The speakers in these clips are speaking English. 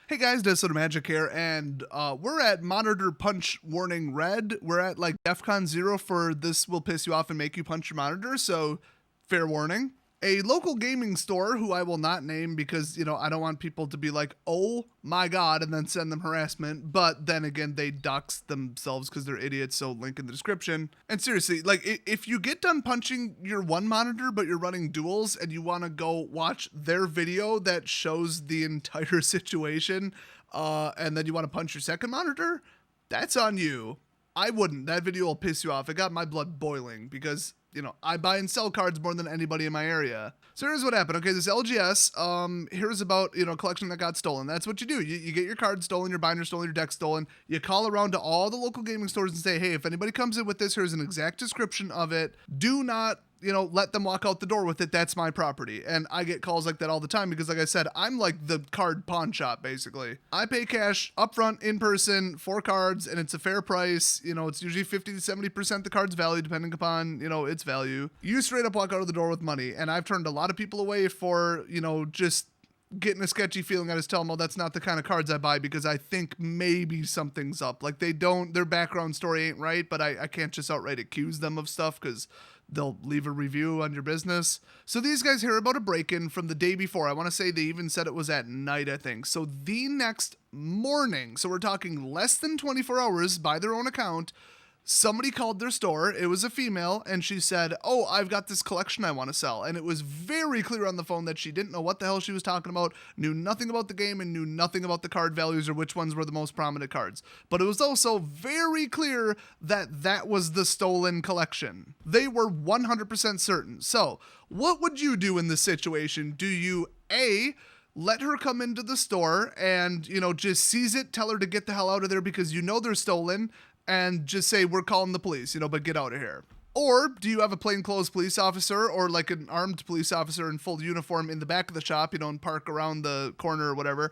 Hey guys, Desoto Magic here, and we're at Monitor Punch Warning Red. We're at like DEFCON 0 for this will piss you off and make you punch your monitor, so fair warning. A local gaming store, who I will not name because, I don't want people to be like, oh my god, and then send them harassment. But then again, they dox themselves because they're idiots, so link in the description. And seriously, like, if you get done punching your one monitor, but you're running duals, and you want to go watch their video that shows the entire situation, and then you want to punch your second monitor, that's on you. I wouldn't. That video will piss you off. It got my blood boiling because, I buy and sell cards more than anybody in my area. So here's what happened. Okay, this LGS, here's about, a collection that got stolen. That's what you do. You get your cards stolen, your binder stolen, your deck stolen. You call around to all the local gaming stores and say, hey, if anybody comes in with this, here's an exact description of it. Do not, let them walk out the door with it. That's my property. And I get calls like that all the time because, like I said, I'm like the card pawn shop, basically. I pay cash upfront in person for cards, and it's a fair price. It's usually 50 to 70% the card's value, depending upon, its value. You straight up walk out of the door with money. And I've turned a lot of people away for, just getting a sketchy feeling. I just tell them, oh, that's not the kind of cards I buy because I think maybe something's up. Like their background story ain't right, but I can't just outright accuse them of stuff because they'll leave a review on your business. So these guys hear about a break-in from the day before. I want to say they even said it was at night, I think. So the next morning, so we're talking less than 24 hours by their own account, somebody called their store. It was a female, and she said, oh, I've got this collection I want to sell. And it was very clear on the phone that she didn't know what the hell she was talking about, knew nothing about the game, and knew nothing about the card values or which ones were the most prominent cards. But it was also very clear that that was the stolen collection. They were 100% certain. So what would you do in this situation? Do you, A, let her come into the store and, just seize it, tell her to get the hell out of there because they're stolen, and just say, we're calling the police, but get out of here? Or do you have a plainclothes police officer or like an armed police officer in full uniform in the back of the shop, and park around the corner or whatever,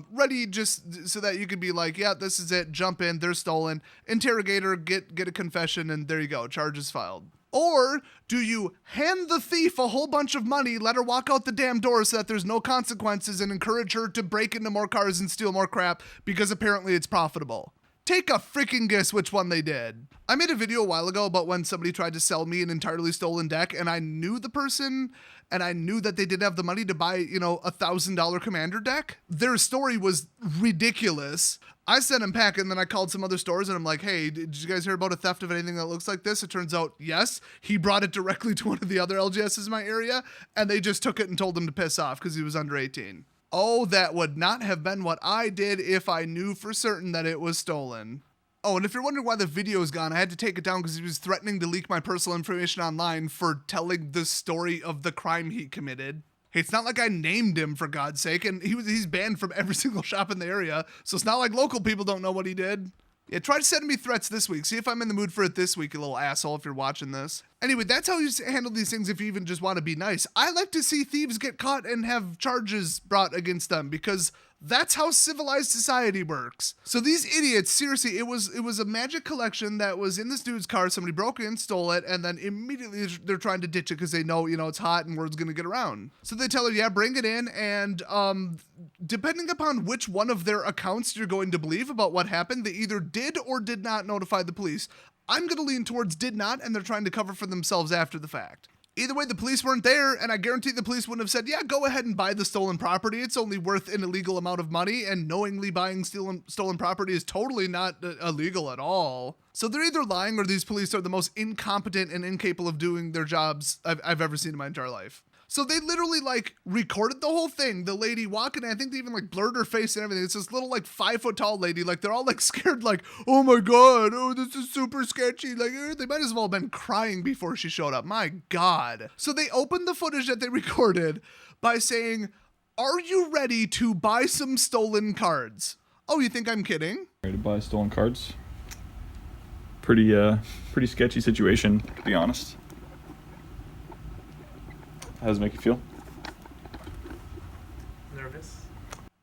ready just so that you could be like, yeah, this is it, jump in, they're stolen, interrogate her, get a confession, and there you go, charges filed. Or do you hand the thief a whole bunch of money, let her walk out the damn door so that there's no consequences, and encourage her to break into more cars and steal more crap because apparently it's profitable? Take a freaking guess which one they did. I made a video a while ago about when somebody tried to sell me an entirely stolen deck, and I knew the person, and I knew that they didn't have the money to buy, $1,000 commander deck. Their story was ridiculous. I sent him back, and then I called some other stores, and I'm like, hey, did you guys hear about a theft of anything that looks like this? It turns out, yes. He brought it directly to one of the other LGSs in my area, and they just took it and told him to piss off because he was under 18. Oh, that would not have been what I did if I knew for certain that it was stolen. Oh, and if you're wondering why the video is gone, I had to take it down because he was threatening to leak my personal information online for telling the story of the crime he committed. Hey, it's not like I named him, for God's sake, and he's banned from every single shop in the area, so it's not like local people don't know what he did. Yeah, try sending me threats this week. See if I'm in the mood for it this week, you little asshole, if you're watching this. Anyway, that's how you handle these things if you even just want to be nice. I like to see thieves get caught and have charges brought against them because that's how civilized society works. So these idiots, seriously, it was a magic collection that was in this dude's car. Somebody broke in, stole it, and then immediately they're trying to ditch it because they know, it's hot and word's going to get around. So they tell her, yeah, bring it in, and depending upon which one of their accounts you're going to believe about what happened, they either did or did not notify the police. I'm going to lean towards did not, and they're trying to cover for themselves after the fact. Either way, the police weren't there, and I guarantee the police wouldn't have said, yeah, go ahead and buy the stolen property. It's only worth an illegal amount of money, and knowingly buying stolen property is totally not illegal at all. So they're either lying or these police are the most incompetent and incapable of doing their jobs I've ever seen in my entire life. So they literally recorded the whole thing. The lady walking, I think they even blurred her face and everything. It's this little 5 foot tall lady. They're all scared, oh my God, oh, this is super sketchy. They might as well have been crying before she showed up. My God. So they opened the footage that they recorded by saying, are you ready to buy some stolen cards? Oh, you think I'm kidding? Ready to buy stolen cards? Pretty sketchy situation, to be honest. How does it make you feel? Nervous.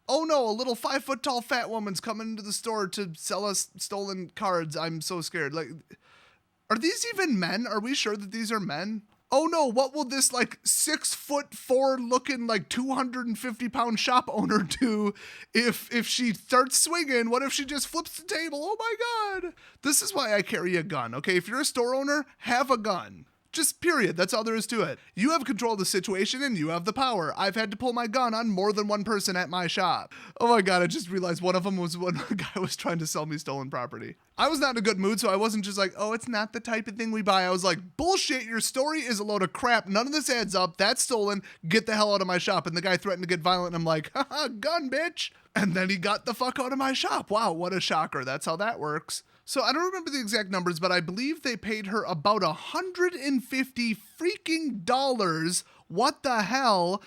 Oh no, a little 5 foot tall fat woman's coming into the store to sell us stolen cards. I'm so scared. Are these even men? Are we sure that these are men? oh no, what will this like 6'4" looking like 250-pound shop owner do if she starts swinging? What if she just flips the table? Oh my God. This is why I carry a gun, okay? If you're a store owner, have a gun. Just period. That's all there is to it. You have control of the situation and you have the power. I've had to pull my gun on more than one person at my shop. Oh my God, I just realized one of them was when a guy was trying to sell me stolen property. I was not in a good mood, so I wasn't just like, oh, it's not the type of thing we buy. I was like, bullshit, your story is a load of crap. None of this adds up. That's stolen. Get the hell out of my shop. And the guy threatened to get violent. And I'm like, haha, gun, bitch. And then he got the fuck out of my shop. Wow, what a shocker. That's how that works. So I don't remember the exact numbers, but I believe they paid her about $150 freaking dollars. What the hell?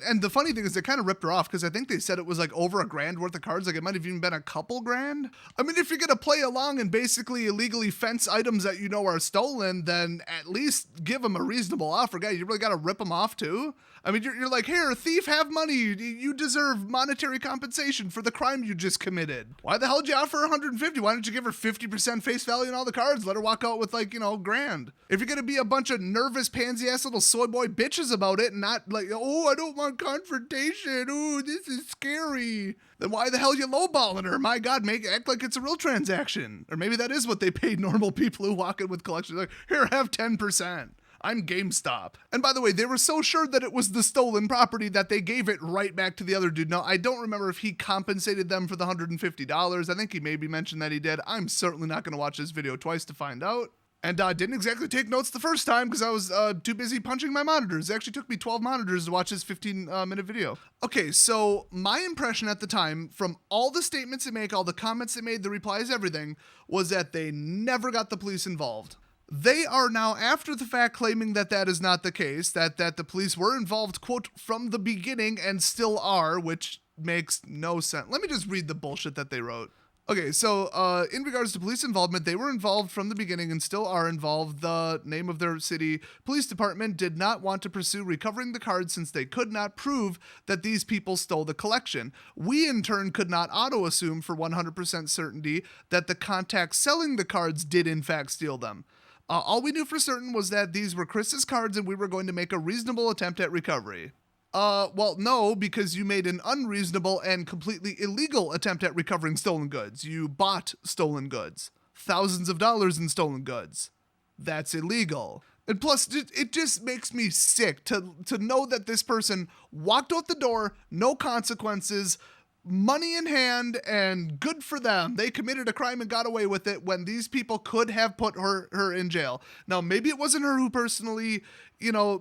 And the funny thing is they kind of ripped her off because I think they said it was like over $1,000 worth of cards. Like it might have even been a couple grand. I mean, if you're going to play along and basically illegally fence items that you know are stolen, then at least give them a reasonable offer. Guy, you really got to rip them off too? I mean, you're like, here, thief, have money. You deserve monetary compensation for the crime you just committed. Why the hell did you offer 150? Why don't you give her 50% face value on all the cards? Let her walk out with like, $1,000. If you're going to be a bunch of nervous pansy ass little soy boy bitches about it and not like, oh, I don't want confrontation. Oh, this is scary. Then why the hell you lowballing her? My God, act like it's a real transaction. Or maybe that is what they paid normal people who walk in with collections. Like, here, have 10%. I'm GameStop. And by the way, they were so sure that it was the stolen property that they gave it right back to the other dude. Now, I don't remember if he compensated them for the $150. I think he maybe mentioned that he did. I'm certainly not going to watch this video twice to find out. And I didn't exactly take notes the first time because I was too busy punching my monitors. It actually took me 12 monitors to watch this 15-minute video. Okay, so my impression at the time from all the statements they make, all the comments they made, the replies, everything, was that they never got the police involved. They are now, after the fact, claiming that that is not the case, that the police were involved, quote, from the beginning and still are, which makes no sense. Let me just read the bullshit that they wrote. Okay, so in regards to police involvement, they were involved from the beginning and still are involved. The name of their city police department did not want to pursue recovering the cards since they could not prove that these people stole the collection. We, in turn, could not auto-assume for 100% certainty that the contacts selling the cards did in fact steal them. All we knew for certain was that these were Chris's cards and we were going to make a reasonable attempt at recovery. Well, no, because you made an unreasonable and completely illegal attempt at recovering stolen goods. You bought stolen goods. Thousands of dollars in stolen goods. That's illegal. And plus, it just makes me sick to know that this person walked out the door, no consequences, money in hand, and good for them. They committed a crime and got away with it when these people could have put her in jail. Now, maybe it wasn't her who personally,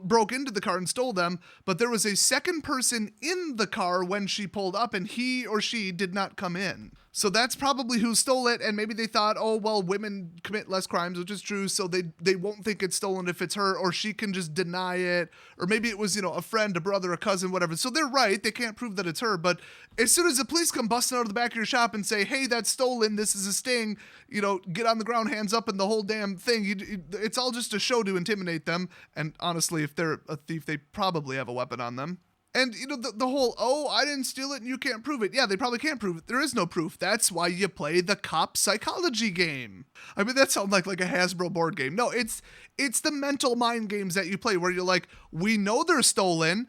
broke into the car and stole them, but there was a second person in the car when she pulled up and he or she did not come in. So that's probably who stole it, and maybe they thought, oh, well, women commit less crimes, which is true, so they won't think it's stolen if it's her, or she can just deny it, or maybe it was, a friend, a brother, a cousin, whatever. So they're right, they can't prove that it's her, but as soon as the police come busting out of the back of your shop and say, hey, that's stolen, this is a sting, get on the ground, hands up, and the whole damn thing, it's all just a show to intimidate them, and honestly, if they're a thief, they probably have a weapon on them. And, the whole, oh, I didn't steal it and you can't prove it. Yeah, they probably can't prove it. There is no proof. That's why you play the cop psychology game. I mean, that sounds like a Hasbro board game. No, it's the mental mind games that you play where you're like, we know they're stolen.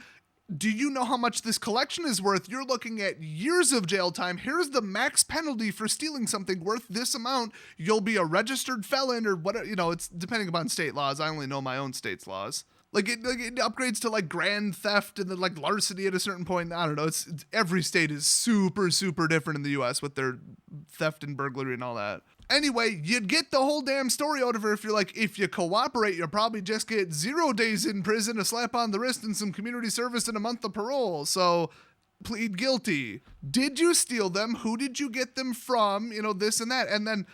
Do you know how much this collection is worth? You're looking at years of jail time. Here's the max penalty for stealing something worth this amount. You'll be a registered felon or whatever. It's depending upon state laws. I only know my own state's laws. It upgrades to grand theft and then larceny at a certain point. I don't know. It's every state is super, super different in the U.S. with their theft and burglary and all that. Anyway, you'd get the whole damn story out of her if you're if you cooperate, you'll probably just get 0 days in prison, a slap on the wrist, and some community service and a month of parole. So plead guilty. Did you steal them? Who did you get them from? This and that. And then,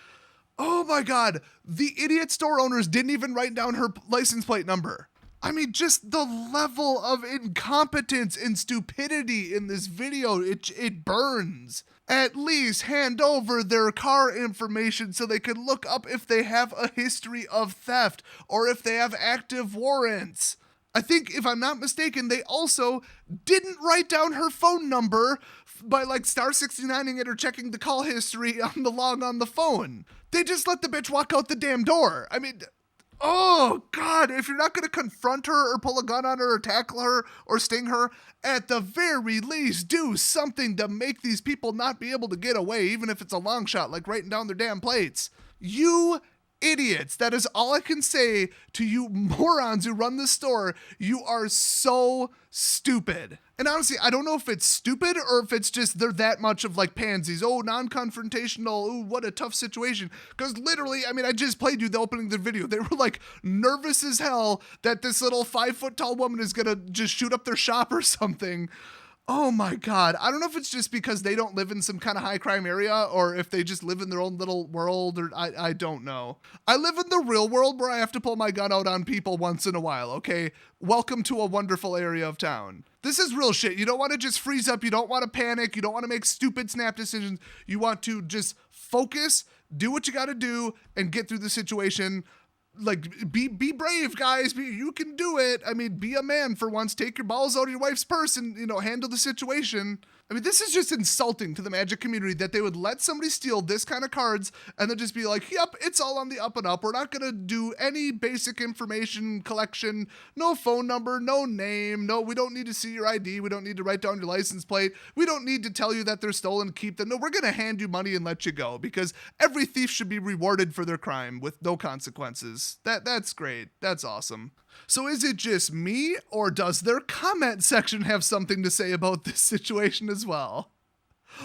oh my God, the idiot store owners didn't even write down her license plate number. I mean, just the level of incompetence and stupidity in this video, it burns. At least hand over their car information so they can look up if they have a history of theft or if they have active warrants. I think, if I'm not mistaken, they also didn't write down her phone number by star 69ing it or checking the call history on the log on the phone. They just let the bitch walk out the damn door. I mean, Oh, God, if you're not going to confront her or pull a gun on her or tackle her or sting her, at the very least, do something to make these people not be able to get away, even if it's a long shot, like writing down their damn plates. You idiots. That is all I can say to you morons who run the store. You are so stupid. And honestly, I don't know if it's stupid or if it's just they're that much of like pansies. Oh, non-confrontational. Ooh, what a tough situation. Because literally, I mean, I just played you the opening of the video. They were like nervous as hell that this little 5-foot tall woman is going to just shoot up their shop or something. Oh my God. I don't know if it's just because they don't live in some kind of high crime area or if they just live in their own little world or I don't know. I live in the real world where I have to pull my gun out on people once in a while, okay? Welcome to a wonderful area of town. This is real shit. You don't want to just freeze up. You don't want to panic. You don't want to make stupid snap decisions. You want to just focus, do what you got to do, and get through the situation. Like, be brave, guys. You can do it. I mean, be a man for once. Take your balls out of your wife's purse and, handle the situation. I mean, this is just insulting to the Magic community that they would let somebody steal this kind of cards and then just be like, yep, it's all on the up and up. We're not going to do any basic information collection. No phone number, no name. No, we don't need to see your ID. We don't need to write down your license plate. We don't need to tell you that they're stolen. Keep them. No, we're going to hand you money and let you go because every thief should be rewarded for their crime with no consequences. That's great. That's awesome. So is it just me, or does their comment section have something to say about this situation as well?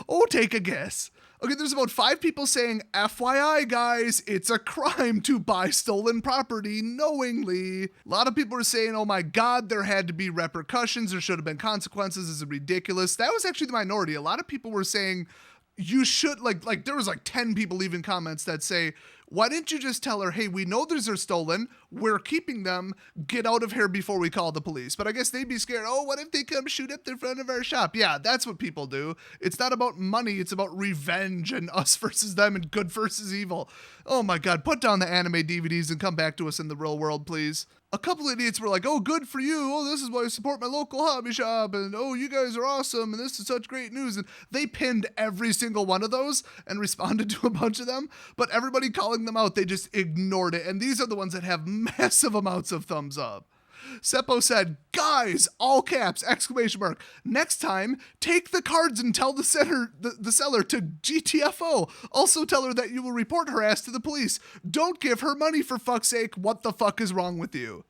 Oh, take a guess. Okay, there's about 5 people saying, FYI, guys, it's a crime to buy stolen property knowingly. A lot of people are saying, oh my God, there had to be repercussions. There should have been consequences. This is ridiculous. That was actually the minority. A lot of people were saying, you should, like there was like 10 people leaving comments that say, why didn't you just tell her, hey, we know these are stolen, we're keeping them, get out of here before we call the police. But I guess they'd be scared, oh, what if they come shoot up the front of our shop? Yeah, that's what people do. It's not about money, it's about revenge and us versus them and good versus evil. Oh my God, put down the anime DVDs and come back to us in the real world, please. A couple idiots were like, oh, good for you. Oh, this is why I support my local hobby shop. And oh, you guys are awesome. And this is such great news. And they pinned every single one of those and responded to a bunch of them. But everybody calling them out, they just ignored it. And these are the ones that have massive amounts of thumbs up. Seppo said, guys, all caps, exclamation mark. Next time, take the cards and tell the seller to GTFO. Also tell her that you will report her ass to the police. Don't give her money, for fuck's sake. What the fuck is wrong with you?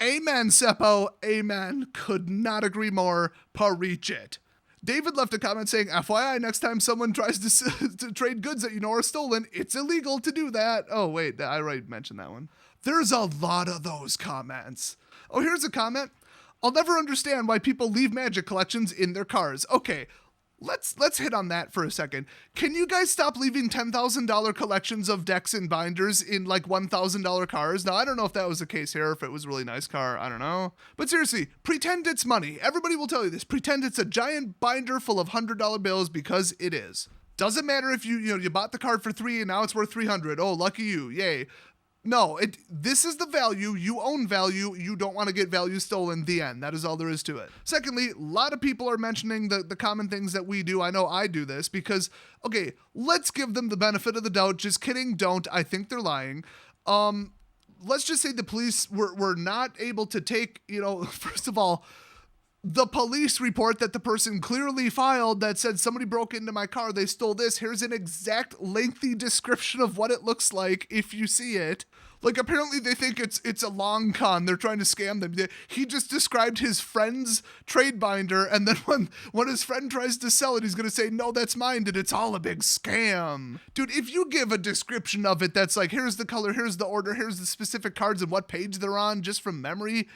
Amen, Seppo. Amen. Could not agree more. Preach it. David left a comment saying, FYI, next time someone tries to trade goods that you know are stolen, it's illegal to do that. Oh, wait, I already mentioned that one. There's a lot of those comments. Oh, here's a comment. I'll never understand why people leave Magic collections in their cars. Okay, let's hit on that for a second. Can you guys stop leaving $10,000 collections of decks and binders in like $1,000 cars? Now, I don't know if that was the case here, if it was a really nice car, I don't know. But seriously, pretend it's money. Everybody will tell you this. Pretend it's a giant binder full of $100 bills because it is. Doesn't matter if you bought the card for $3 and now it's worth $300. Oh, lucky you, yay. No, this is the value. You own value. You don't want to get value stolen. The end. That is all there is to it. Secondly, a lot of people are mentioning the common things that we do. I know I do this because, okay, let's give them the benefit of the doubt. Just kidding. Don't. I think they're lying. Let's just say the police were not able to take, first of all, the police report that the person clearly filed that said somebody broke into my car, they stole this. Here's an exact lengthy description of what it looks like if you see it. Like, apparently they think it's a long con. They're trying to scam them. He just described his friend's trade binder, and then when his friend tries to sell it, he's going to say, no, that's mine, and it's all a big scam. Dude, if you give a description of it that's like, here's the color, here's the order, here's the specific cards and what page they're on, just from memory,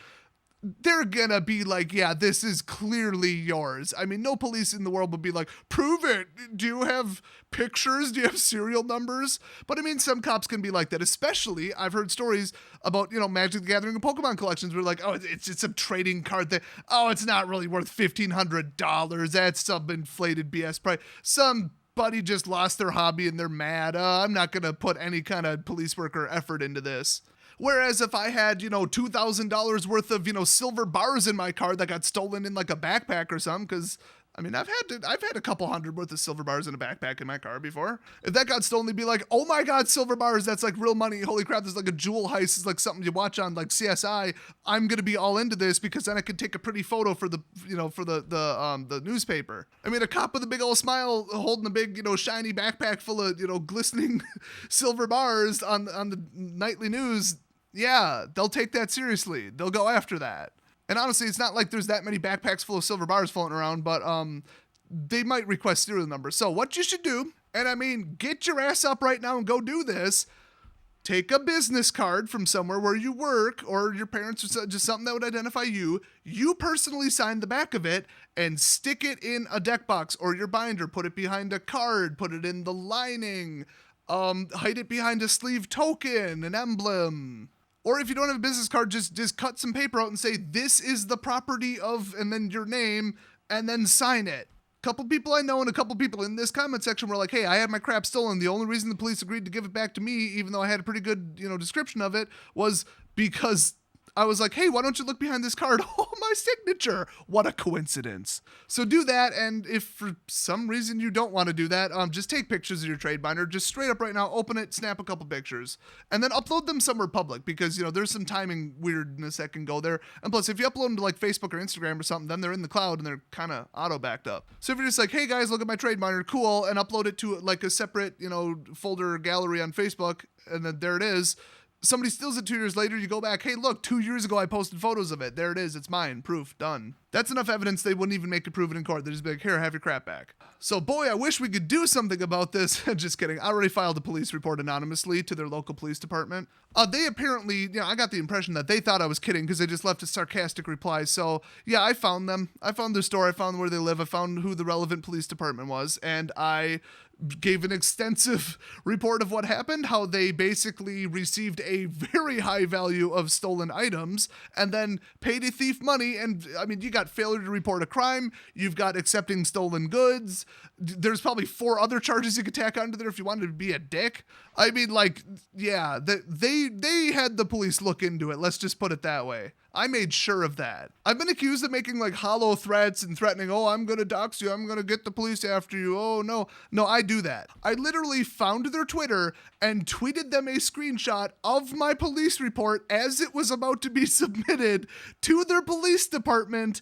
they're gonna be like, yeah, this is clearly yours. I mean, no police in the world would be like, prove it. Do you have pictures? Do you have serial numbers? But I mean, some cops can be like that, especially I've heard stories about, Magic the Gathering and Pokemon collections where like, oh, it's just a trading card that, oh, it's not really worth $1,500. That's some inflated BS price. Somebody just lost their hobby and they're mad. I'm not gonna put any kind of police work or effort into this. Whereas if I had, $2,000 worth of, silver bars in my car that got stolen in like a backpack or something, because I mean, I've had a couple hundred worth of silver bars in a backpack in my car before. If that got stolen, they'd be like, oh my God, silver bars, that's like real money. Holy crap, there's like a jewel heist. It's like something you watch on like CSI. I'm going to be all into this because then I could take a pretty photo for the, for the newspaper. I mean, a cop with a big old smile holding a big, shiny backpack full of, glistening silver bars on the nightly news. Yeah, they'll take that seriously. They'll go after that. And honestly, it's not like there's that many backpacks full of silver bars floating around, but they might request serial numbers. So what you should do, and I mean, get your ass up right now and go do this. Take a business card from somewhere where you work or your parents or just something that would identify you. You personally sign the back of it and stick it in a deck box or your binder. Put it behind a card. Put it in the lining. Hide it behind a sleeve token, an emblem. Or if you don't have a business card, just cut some paper out and say, this is the property of, and then your name, and then sign it. A couple people I know and a couple people in this comment section were like, hey, I had my crap stolen. The only reason the police agreed to give it back to me, even though I had a pretty good, description of it, was because I was like, hey, why don't you look behind this card? Oh, my signature. What a coincidence. So do that. And if for some reason you don't want to do that, just take pictures of your trade binder. Just straight up right now, open it, snap a couple pictures, and then upload them somewhere public because, there's some timing weirdness that can go there. And plus, if you upload them to like Facebook or Instagram or something, then they're in the cloud and they're kind of auto backed up. So if you're just like, hey guys, look at my trade binder, cool, and upload it to like a separate, folder gallery on Facebook, and then there it is. Somebody steals it 2 years later, you go back, hey, look, 2 years ago I posted photos of it. There it is. It's mine. Proof. Done. That's enough evidence they wouldn't even make it prove it in court. They'd just be like, here, have your crap back. So, boy, I wish we could do something about this. Just kidding. I already filed a police report anonymously to their local police department. They apparently, I got the impression that they thought I was kidding because they just left a sarcastic reply. So, yeah, I found them. I found their store. I found where they live. I found who the relevant police department was. And I gave an extensive report of what happened, how they basically received a very high value of stolen items and then paid a thief money. And I mean, you got failure to report a crime. You've got accepting stolen goods. There's probably 4 other charges you could tack onto there if you wanted to be a dick. I mean, like, yeah, they had the police look into it. Let's just put it that way. I made sure of that. I've been accused of making like hollow threats and threatening, oh, I'm going to dox you. I'm going to get the police after you. Oh, no. No, I do that. I literally found their Twitter and tweeted them a screenshot of my police report as it was about to be submitted to their police department.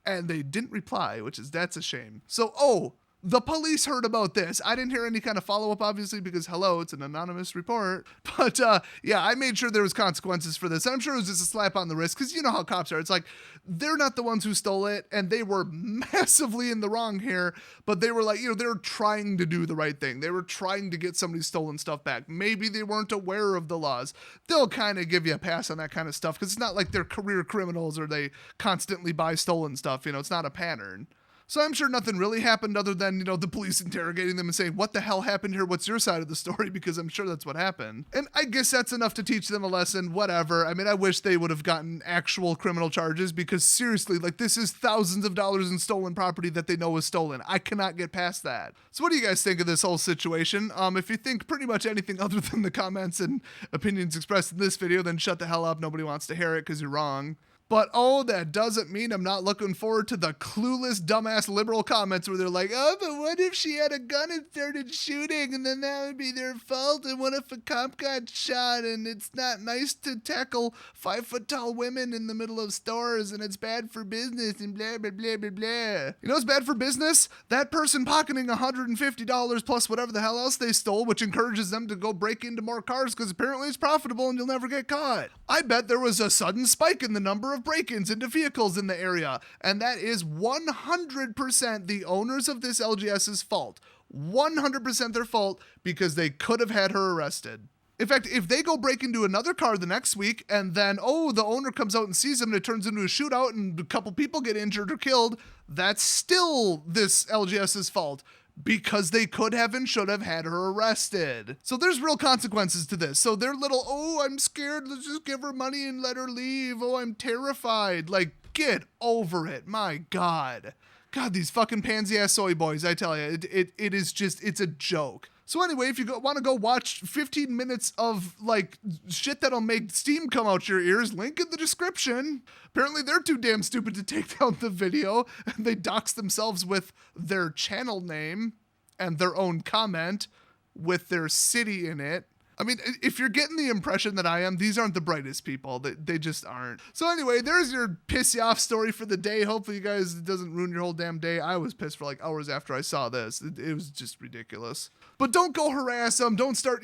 And they didn't reply, that's a shame. So, the police heard about this. I didn't hear any kind of follow-up, obviously, because, hello, it's an anonymous report. But, yeah, I made sure there was consequences for this. And I'm sure it was just a slap on the wrist, because you know how cops are. It's like, they're not the ones who stole it, and they were massively in the wrong here. But they were like, they were trying to do the right thing. They were trying to get somebody's stolen stuff back. Maybe they weren't aware of the laws. They'll kind of give you a pass on that kind of stuff, because it's not like they're career criminals or they constantly buy stolen stuff. It's not a pattern. So I'm sure nothing really happened other than, the police interrogating them and saying, what the hell happened here? What's your side of the story? Because I'm sure that's what happened. And I guess that's enough to teach them a lesson, whatever. I mean, I wish they would have gotten actual criminal charges because seriously, like this is thousands of dollars in stolen property that they know was stolen. I cannot get past that. So what do you guys think of this whole situation? If you think pretty much anything other than the comments and opinions expressed in this video, then shut the hell up. Nobody wants to hear it because you're wrong. But, that doesn't mean I'm not looking forward to the clueless, dumbass liberal comments where they're like, oh, but what if she had a gun and started shooting and then that would be their fault? And what if a cop got shot and it's not nice to tackle 5-foot-tall women in the middle of stores and it's bad for business and blah, blah, blah, blah, blah. You know what's bad for business? That person pocketing $150 plus whatever the hell else they stole, which encourages them to go break into more cars because apparently it's profitable and you'll never get caught. I bet there was a sudden spike in the number of break-ins into vehicles in the area, and that is 100% the owners of this LGS's fault. 100% their fault because they could have had her arrested. In fact, if they go break into another car the next week and then, the owner comes out and sees them and it turns into a shootout and a couple people get injured or killed, that's still this LGS's fault. Because they could have and should have had her arrested. So there's real consequences to this. So they're little, I'm scared, let's just give her money and let her leave. Oh, I'm terrified. Like, get over it. My God. God, these fucking pansy-ass soy boys, I tell you, it is just, it's a joke. So anyway, if you want to go watch 15 minutes of like shit that'll make steam come out your ears, link in the description. Apparently they're too damn stupid to take down the video, and they dox themselves with their channel name and their own comment with their city in it. I mean, if you're getting the impression that I am, these aren't the brightest people. They just aren't. So anyway, there's your piss you off story for the day. Hopefully you guys, it doesn't ruin your whole damn day. I was pissed for like hours after I saw this. It was just ridiculous. But don't go harass them. Don't start,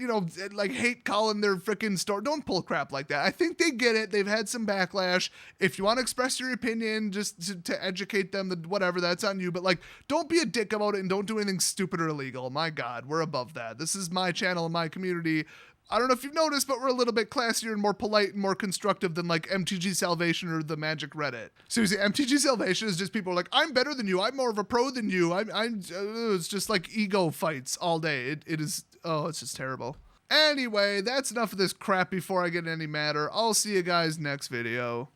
like hate calling their freaking store. Don't pull crap like that. I think they get it. They've had some backlash. If you want to express your opinion just to educate them, whatever, that's on you. But like, don't be a dick about it and don't do anything stupid or illegal. My God, we're above that. This is my channel and my community. I don't know if you've noticed, but we're a little bit classier and more polite and more constructive than like MTG Salvation or the Magic Reddit. Seriously, MTG Salvation is just people are like, I'm better than you. I'm more of a pro than you. It's just like ego fights all day. It's just terrible. Anyway, that's enough of this crap before I get any madder. I'll see you guys next video.